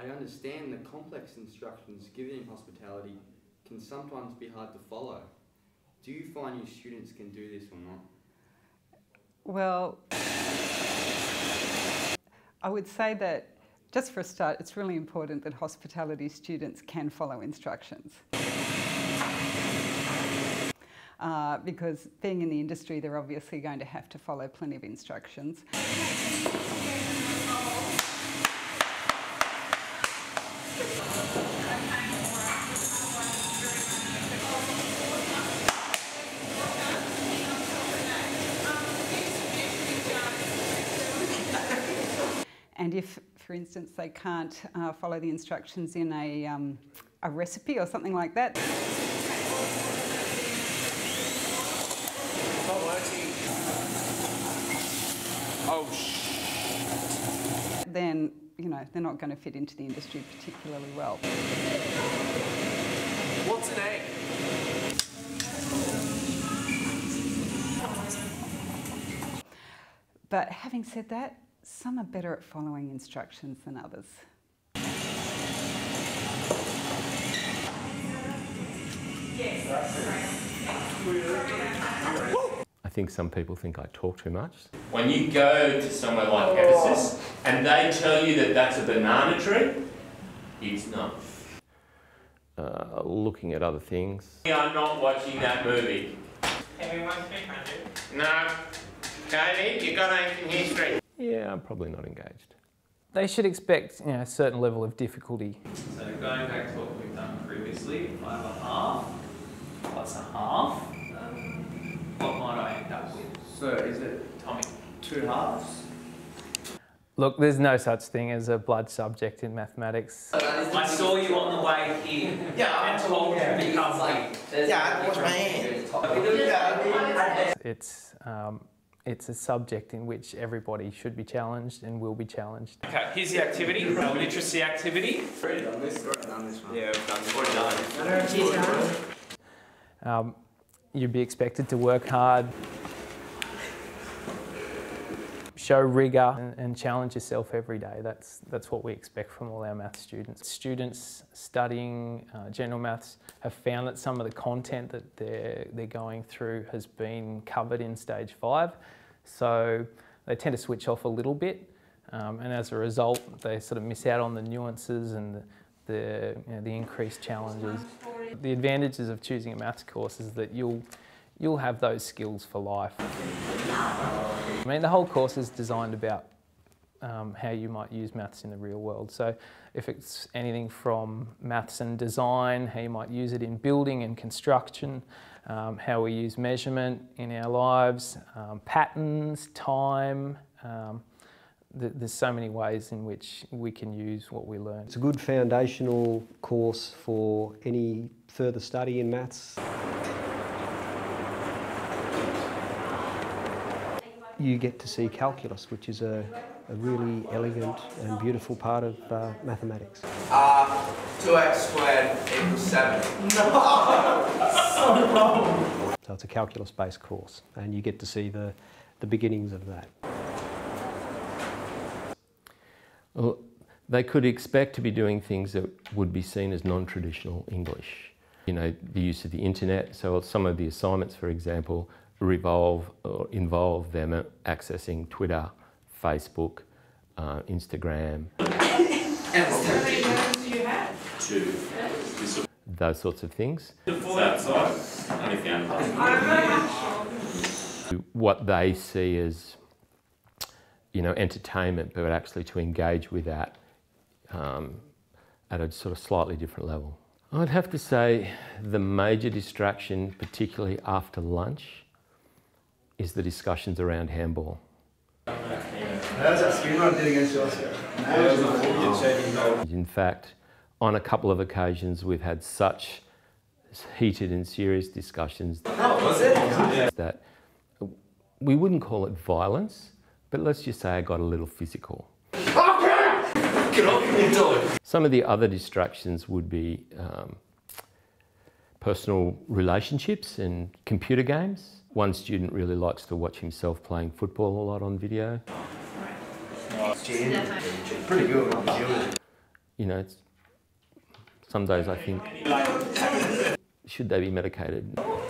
I understand the complex instructions given in hospitality can sometimes be hard to follow. Do you find your students can do this or not? Well, I would say that, just for a start, it's really important that hospitality students can follow instructions. Because being in the industry, they're obviously going to have to follow plenty of instructions. And if, for instance, they can't follow the instructions in a recipe or something like that, It's not working. Oh, then, you know, they're not going to fit into the industry particularly well. What's an egg? But having said that, some are better at following instructions than others. I think some people think I talk too much. When you go to somewhere like Ephesus and they tell you that that's a banana tree, it's not. Looking at other things. We are not watching that movie. Everyone speak Mandarin? No. Katie, you got ancient history. Yeah, I'm probably not engaged. They should expect, you know, a certain level of difficulty. So going back to what we've done previously, 5.5 plus a half, what might I end up with? So is it, Tommy, 2 halves? Look, there's no such thing as a blood subject in mathematics. I saw you on the way here. Yeah, and told you to become like, yeah, wash my hands. It's a subject in which everybody should be challenged and will be challenged. Okay, here's the activity, literacy activity. Already done this one. Yeah, we've done this. Already done. You'd be expected to work hard, show rigour and challenge yourself every day. That's what we expect from all our maths students. Students studying general maths have found that some of the content that they're going through has been covered in stage 5, so they tend to switch off a little bit, and as a result they sort of miss out on the nuances and the increased challenges. The advantages of choosing a maths course is that you'll have those skills for life. I mean, the whole course is designed about how you might use maths in the real world. So if it's anything from maths and design, how you might use it in building and construction, how we use measurement in our lives, patterns, time, there's so many ways in which we can use what we learn. It's a good foundational course for any further study in maths. You get to see calculus, which is a really elegant and beautiful part of mathematics. 2x squared equals 7. No! So wrong! So it's a calculus-based course, and you get to see the beginnings of that. Well, they could expect to be doing things that would be seen as non-traditional English. You know, the use of the internet, so some of the assignments, for example, involve them accessing Twitter, Facebook, Instagram. Those sorts of things. What they see as, you know, entertainment, but actually to engage with that at a sort of slightly different level. I'd have to say the major distraction, particularly after lunch, is the discussions around handball. In fact, on a couple of occasions we've had such heated and serious discussions that we wouldn't call it violence, but let's just say I got a little physical. Some of the other distractions would be personal relationships and computer games. One student really likes to watch himself playing football a lot on video. Pretty good. You know, some days I think, should they be medicated? Other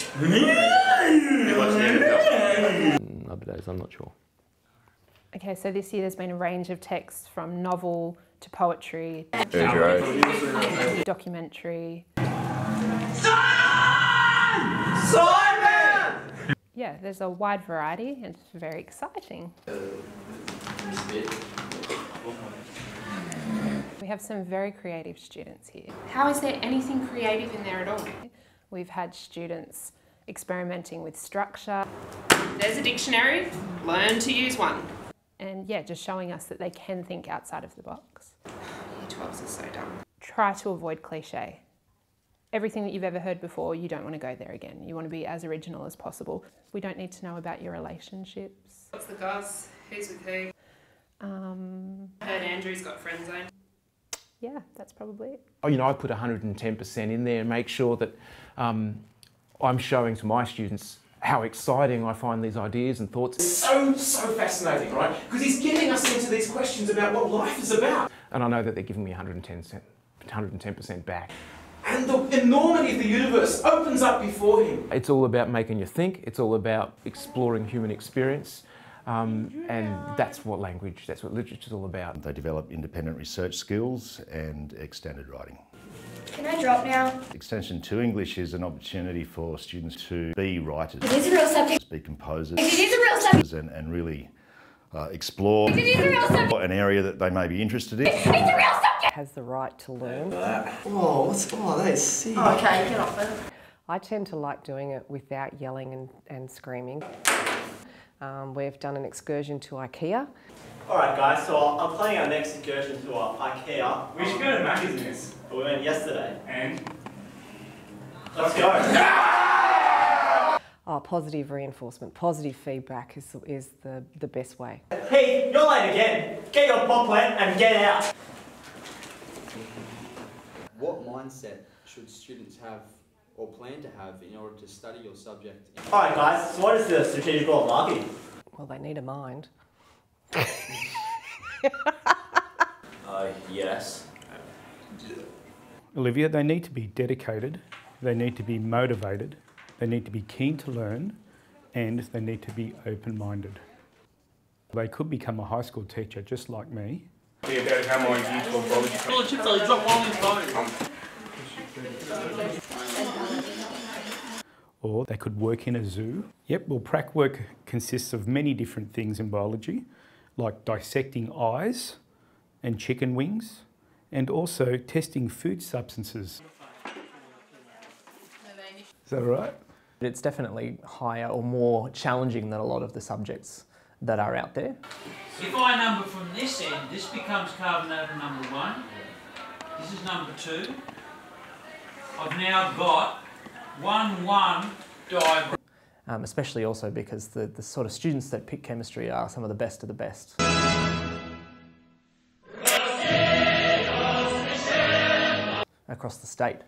days I'm not sure. Okay, so this year there's been a range of texts from novel to poetry, documentary. Simon! Yeah, there's a wide variety and it's very exciting. We have some very creative students here. How is there anything creative in there at all? We've had students experimenting with structure. There's a dictionary, learn to use one. And yeah, just showing us that they can think outside of the box. Year 12s are so dumb. Try to avoid cliche. Everything that you've ever heard before, you don't want to go there again. You want to be as original as possible. We don't need to know about your relationships. What's the goss? Who's with who? Heard Andrew's got friend zone. Yeah, that's probably it. Oh, you know, I put 110% in there and make sure that I'm showing to my students how exciting I find these ideas and thoughts. It's so fascinating, right? Because he's getting us into these questions about what life is about. And I know that they're giving me 110% back. And the enormity of the universe opens up before him. It's all about making you think, it's all about exploring human experience, and that's what literature's all about. They develop independent research skills and extended writing. Can I drop now? Extension to English is an opportunity for students to be writers. It is a real subject. Be composers. It is a real subject. And really explore It is a real subject. an area that they may be interested in. It's a real subject. Has the right to learn. Oh, that is sick. Oh, okay, get off it. I tend to like doing it without yelling and screaming. We've done an excursion to IKEA. Alright guys, so I'm planning our next excursion to IKEA. We should go to Macca's in this. But we went yesterday. And? Let's go! Oh, positive reinforcement, positive feedback is the best way. Hey, you're late again. Get your pop plant and get out. What mindset should students have or plan to have in order to study your subject? Alright guys, so what is the strategic goal of marketing? Well, they need a mind. Yes. Olivia, they need to be dedicated, they need to be motivated, they need to be keen to learn, and they need to be open-minded. They could become a high school teacher just like me. Or they could work in a zoo. Yep, well, prac work consists of many different things in biology, like dissecting eyes and chicken wings, and also testing food substances. Is that all right? It's definitely higher or more challenging than a lot of the subjects that are out there. If I number from this end, this becomes carbon atom number 1. This is number 2. I've now got 1-1 diagram. Especially also because the sort of students that pick chemistry are some of the best of the best. Across the state.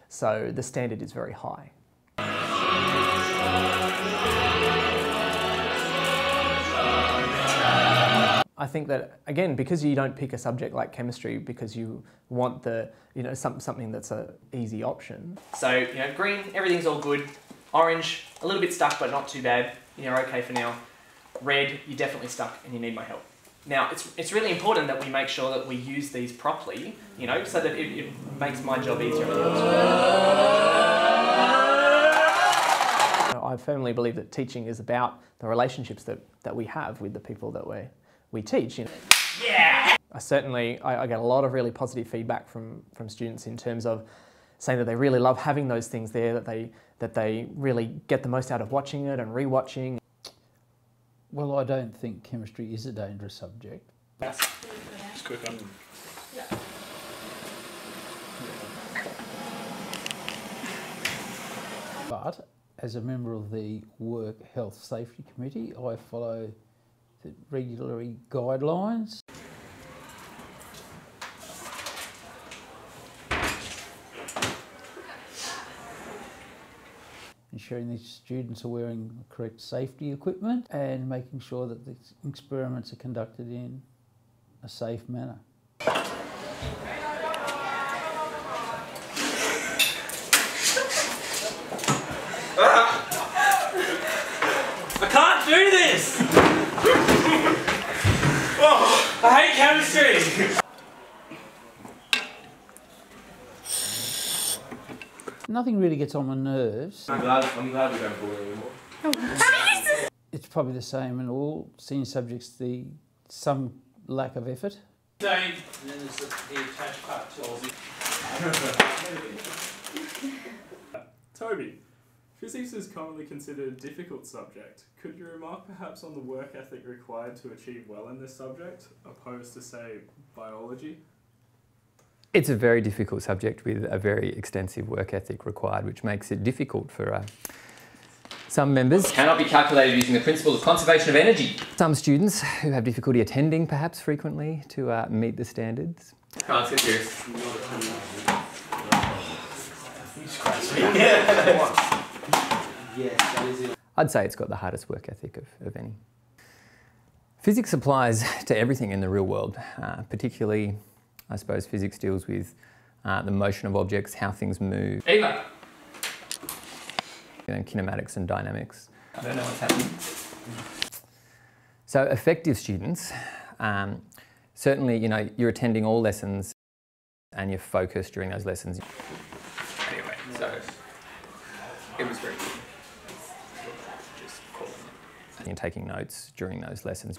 So the standard is very high. I think that, again, because you don't pick a subject like chemistry because you want something that's an easy option. So, green, everything's all good. Orange, a little bit stuck, but not too bad. You're okay for now. Red, you're definitely stuck and you need my help. Now, it's really important that we make sure that we use these properly, so that it makes my job easier. I firmly believe that teaching is about the relationships that we have with the people that we teach. Yeah! I get a lot of really positive feedback from students in terms of saying that they really love having those things there, that they really get the most out of watching it and re-watching. Well, I don't think chemistry is a dangerous subject. That's quick on. But as a member of the Work Health Safety Committee, I follow the regulatory guidelines. Ensuring these students are wearing the correct safety equipment and making sure that the experiments are conducted in a safe manner. agree. Nothing really gets on my nerves. I'm glad we don't bore anymore. It's probably the same in all senior subjects, some lack of effort. And then there's the attached part to Toby, physics is commonly considered a difficult subject. Could you remark perhaps on the work ethic required to achieve well in this subject, opposed to, say, biology? It's a very difficult subject with a very extensive work ethic required, which makes it difficult for some members. Cannot be calculated using the principle of conservation of energy. Some students who have difficulty attending perhaps frequently to meet the standards. Come on, let's get serious. I'd say it's got the hardest work ethic of any. Physics applies to everything in the real world, particularly, I suppose, physics deals with the motion of objects, how things move. Eva! And kinematics and dynamics. I don't know what's happening. So effective students, certainly, you're attending all lessons and you're focused during those lessons. Anyway, so it was very good. You're taking notes during those lessons.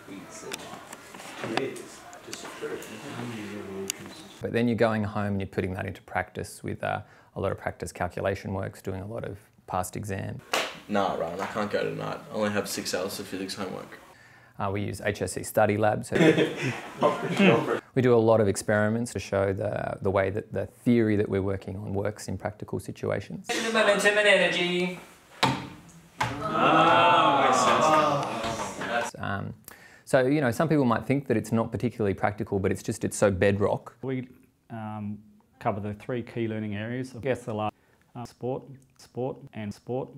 But then you're going home and you're putting that into practice with a lot of practice calculation works, doing a lot of past exam. Nah, Ryan, I can't go tonight. I only have 6 hours of physics homework. We use HSC study labs. We do a lot of experiments to show the way that the theory that we're working on works in practical situations. Momentum and energy. So, some people might think that it's not particularly practical, but it's so bedrock. We cover the 3 key learning areas of SLR, sport, and sport.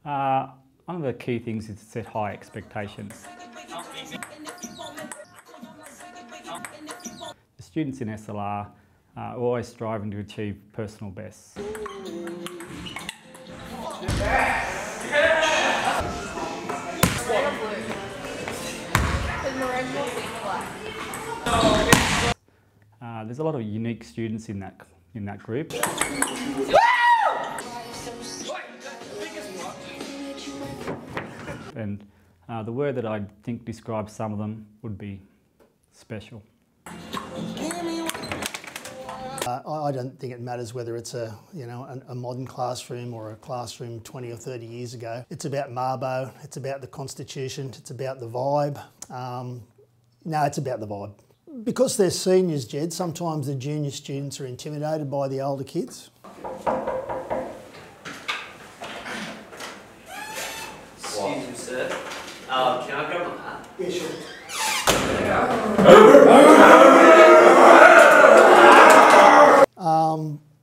One of the key things is to set high expectations. The students in SLR are always striving to achieve personal bests. There's a lot of unique students in that group. And the word that I think describes some of them would be special. I don't think it matters whether it's a modern classroom or a classroom 20 or 30 years ago. It's about Marbo, it's about the constitution, it's about the vibe. No, it's about the vibe. Because they're seniors, Jed, sometimes the junior students are intimidated by the older kids. Excuse me, sir. Can I grab my hat? Yeah, sure.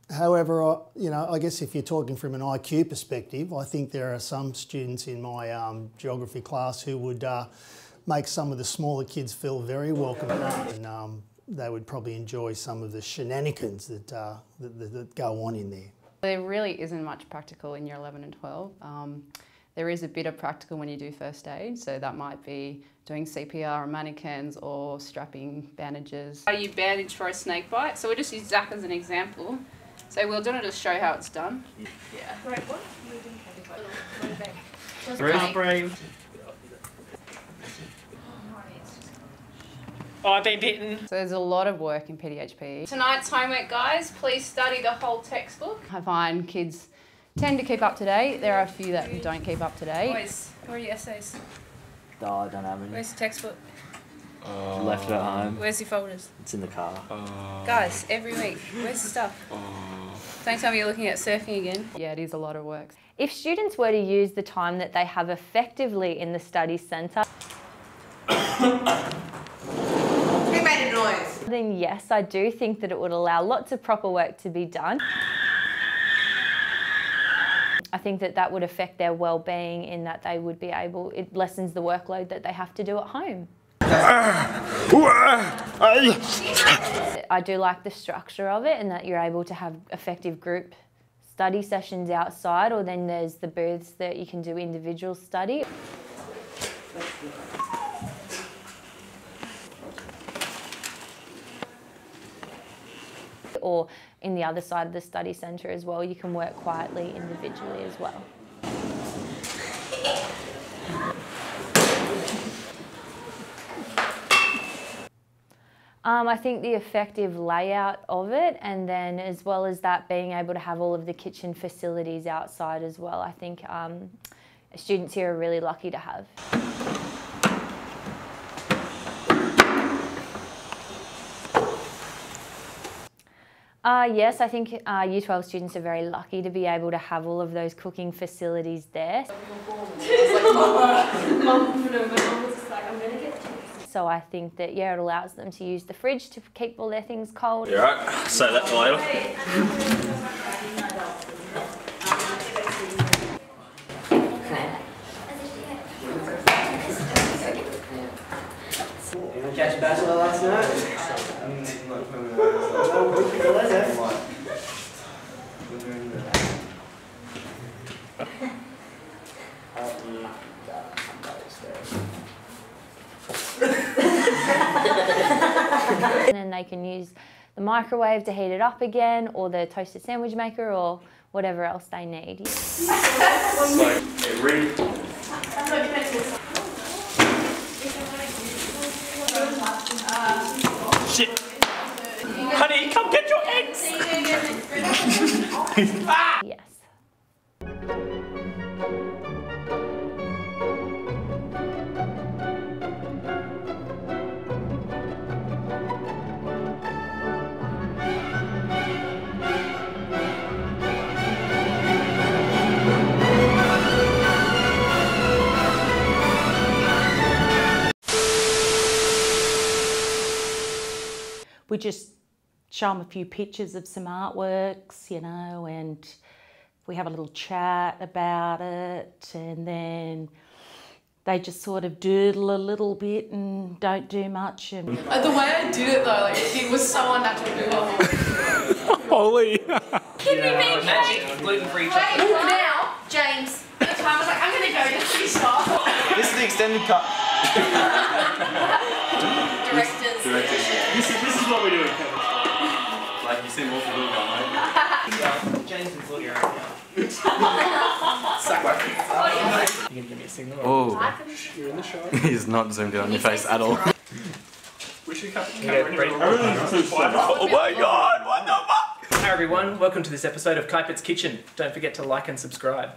However, I guess if you're talking from an IQ perspective, I think there are some students in my geography class who would make some of the smaller kids feel very welcome, and they would probably enjoy some of the shenanigans that go on in there. There really isn't much practical in year 11 and 12. There is a bit of practical when you do first aid, so that might be doing CPR on mannequins or strapping bandages. How do you bandage for a snake bite? So we'll just use Zach as an example. So we'll do it to show how it's done. Yeah. Right, what? Can't breathe. Oh, I've been bitten. So there's a lot of work in PDHP. Tonight's homework, guys, please study the whole textbook. I find kids tend to keep up to date. There are a few that don't keep up to date. Boys, where are your essays? No, I don't have any. Where's your textbook? Left it at home. Where's your folders? It's in the car. Guys, every week, where's the stuff? Don't tell me you're looking at surfing again. Yeah, it is a lot of work. If students were to use the time that they have effectively in the study centre, Who made a noise? then yes, I do think that it would allow lots of proper work to be done. I think that that would affect their well-being in that they would be able, it lessens the workload that they have to do at home. I do like the structure of it and that you're able to have effective group study sessions outside, or then there's the booths that you can do individual study. or in the other side of the study centre as well. You can work quietly individually as well. I think the effective layout of it, and then as well as that, being able to have all of the kitchen facilities outside as well, I think students here are really lucky to have. Yes, I think Year 12 students are very lucky to be able to have all of those cooking facilities there. So I think that, yeah, it allows them to use the fridge to keep all their things cold. You're right, say that for later. Catch Bachelor last night? And then they can use the microwave to heat it up again, or the toasted sandwich maker, or whatever else they need. Shit! Honey, come get your eggs! Yes. We just show them a few pictures of some artworks, you know, and we have a little chat about it, and then they just sort of doodle a little bit and don't do much. And the way I did it though, like it was so unnatural. Holy! Kidney bean cake! Gluten-free chocolate. Now, James, the time I was like, I'm going to go to the shop. This is the extended cut. Directors. This is what we're doing, Kevin. Like you seem awful good, mate. James and Claudia are now. Suck my You gonna give me a signal? Oh. You're in the shot. He's not zoomed in on your face at all. We should cut the Yeah, camera. Oh my god, what the fuck? Hi everyone, welcome to this episode of Kuipit's Kitchen. Don't forget to like and subscribe.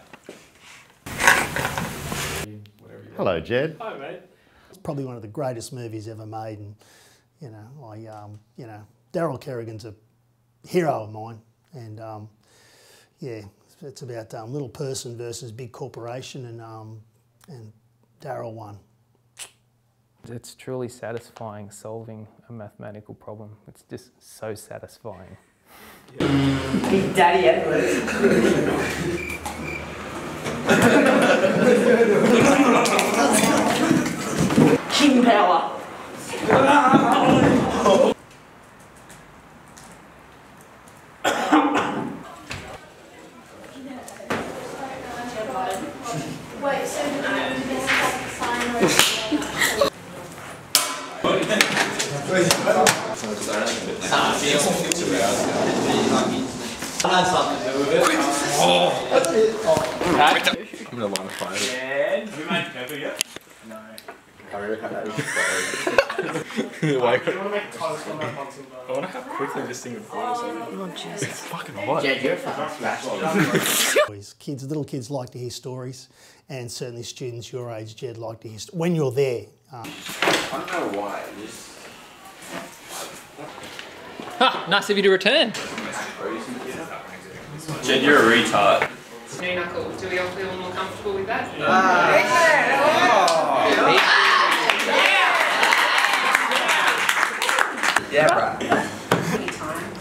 Hello, Jed. Hi, mate. It's probably one of the greatest movies ever made, and Daryl Kerrigan's a hero of mine, and yeah, it's about little person versus big corporation, and Daryl won. It's truly satisfying solving a mathematical problem. It's just so satisfying. Big Daddy Edwards. King power. Wait, so I'm gonna line a fire. And we made pepper yet? No. I really had that. I want to make toast on that pencil. I wonder how quickly this thing would boil. Oh, Jesus. It's fucking hot. Jed, you're fucking Kids, little kids like to hear stories, and certainly students your age, Jed, like to hear when you're there. I don't know why. Nice of you to return. Jed, you're a retard. Knee knuckle. Do we all feel more comfortable with that? Yeah, right.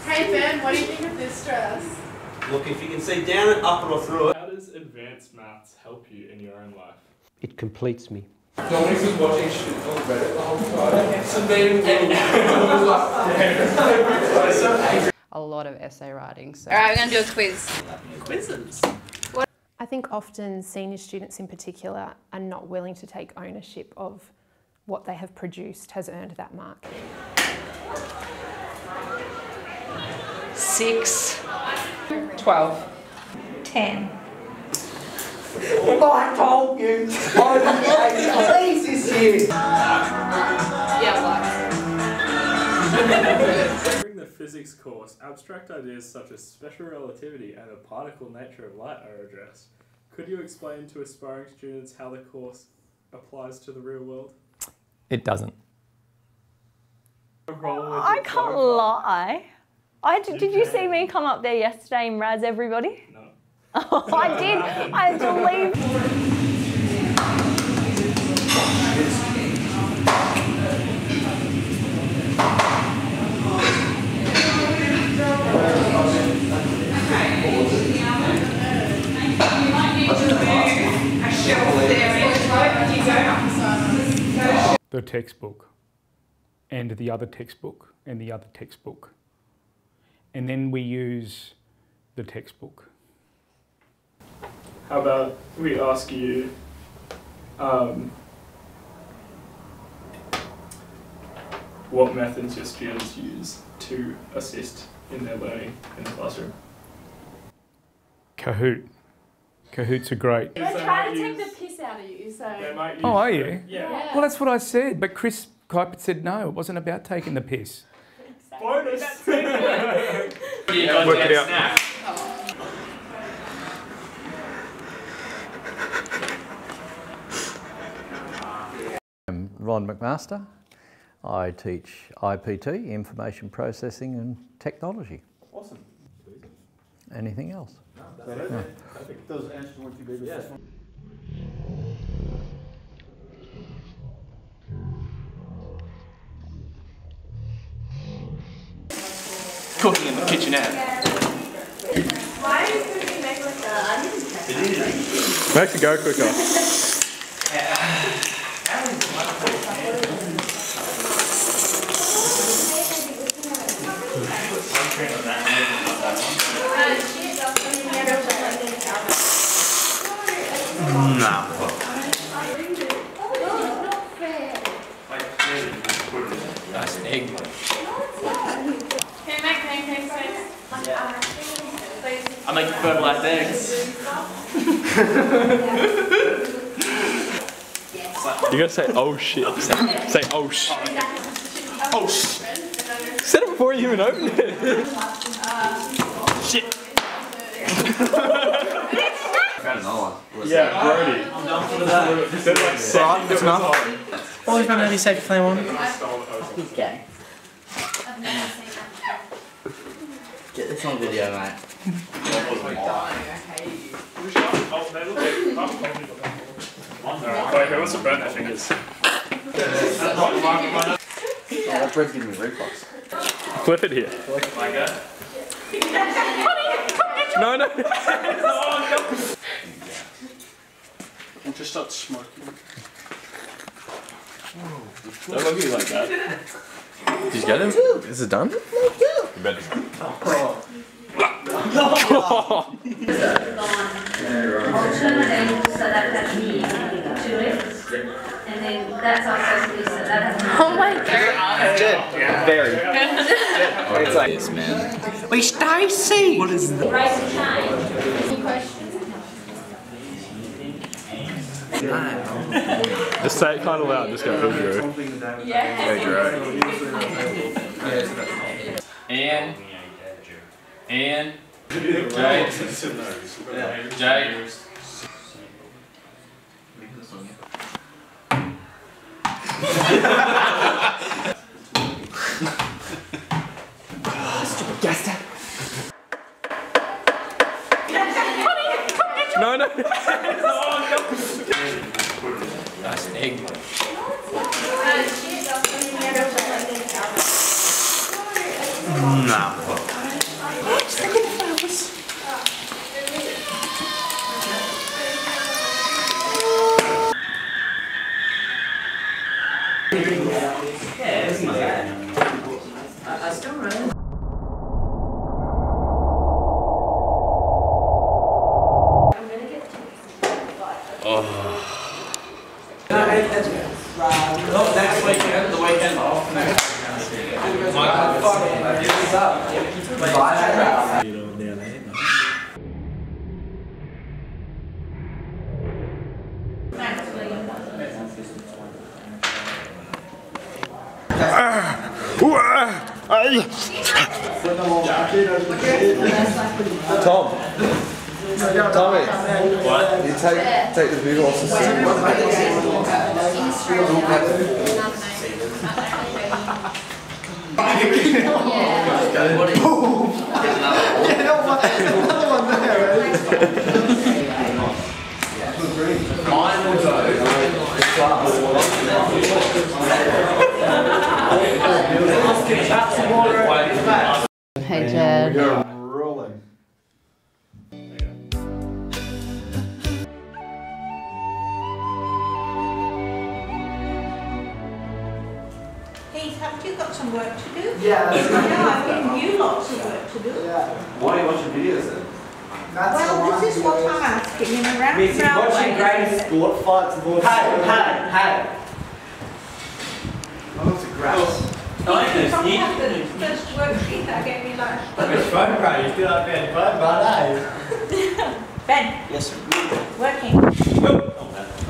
Hey Ben, what do you think of this dress? Look, if you can see down it, up it or through it. How does advanced maths help you in your own life? It completes me. Dominic was watching shit on Reddit the whole time. A lot of essay writing. So. All right, we're going to do a quiz. Quizzes. I think often senior students in particular are not willing to take ownership of what they have produced has earned that mark. 6. 12. 10. I told you! Please this year! During the physics course, abstract ideas such as special relativity and the particle nature of light are addressed. Could you explain to aspiring students how the course applies to the real world? It doesn't. I can't lie. Did you see me come up there yesterday and razz everybody? No. Oh, I did. I had to leave. The textbook and the other textbook and the other textbook. And then we use the textbook. How about we ask you what methods your students use to assist in their learning in the classroom? Kahoot. Kahoots are great. They try to take the piss out of you, so... Oh, are you? Yeah. Well, that's what I said, but Chris Kuipert said no, it wasn't about taking the piss. Bonus! Work it out. I'm Ron McMaster. I teach IPT, Information Processing and Technology. Awesome. Anything else? No. Perfect. Those answers weren't too big. Yeah. Cooking in the kitchenette. Why is cooking make like a onion? It is. Make it go quicker. Nice egg. Can you make pancakes, please? I make fertilized eggs. You gotta say, oh shit. Say, oh shit. Oh shit. Said it before you even opened it. Shit. Yeah, Brody. I'm done for that. Right, that's enough. Always run early, safe flame on. Okay. Get this on video, mate. Wait, who wants to burn their fingers? That bread's giving me reflux. Flip it here. No, no. We'll just start smoking. Don't look at you like that. Did you get him? Is it done? You better. And then that's our supposed to be Oh my god. Very. It's like this, man. Wait, Stacy! What is that? raise the chain. Just say it kind of loud, just go, oh, Drew. Yeah. Hey, Drew. And Jay. Jay. Stupid gaster! No, no. Nice egg. I still run. Not next weekend, the weekend off. Tom. Tommy. What? You take the boot off the Hey, Jed. You're rolling. Heath, haven't you got some work to do? Yeah, that's right. No, I've given you lots of work to do. Yeah. Why are you watching videos then? Well, this is what I'm asking in a roundabout watching way. great sport fights of all Hey! I want to grass. From the first worksheet that gave me like... It's fun, bro. You feel like being fun, bro, eh? Ben. Yes, sir. Working. Nope.